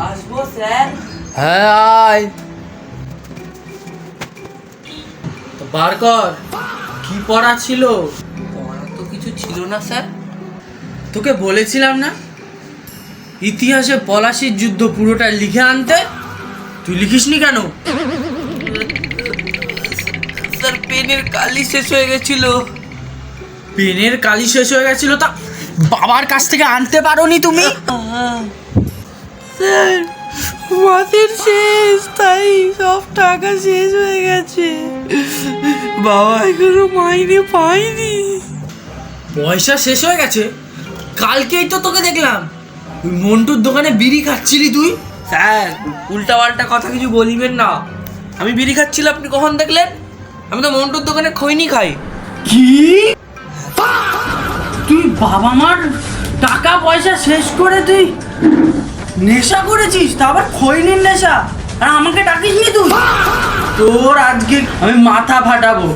আসবো স্যার। হ্যাঁ আয় তো বার কর, কি পড়া ছিল? পড়া তো কিছু ছিল না স্যার। তোকে বলেছিলাম না ইতিহাসে পলাশির যুদ্ধ পুরোটা লিখে আনতে, তুই লিখিসনি কেন? স্যার পেনের কালি শেষ হয়ে গেছিল। পেনের কালি শেষ হয়ে গেছিল তা বাবার কাছ থেকে আনতে পারোনি তুমি? স্যার মাসের শেষ, তাই সব টাকা শেষ হয়ে গেছে। বাবা এখনো মাইনে পাইনি। পয়সা শেষ হয়ে গেছে? কালকেই তো তোকে দেখলাম তুই মন্টুর দোকানে বিড়ি খাচ্ছিলি তুই। স্যার উল্টা পাল্টা কথা কিছু বলিবেন না। আমি বিড়ি খাচ্ছিলাম, আপনি কখন দেখলেন? আমি তো মন্টুর দোকানে খৈনি খাই। কি? তুই বাবা মার টাকা পয়সা শেষ করে তুই নেশা করেছিস, তা আবার খৈনির নেশা, আর আমাকে ডাকিসনি তুই? তোর আজকে আমি মাথা ফাটাবো।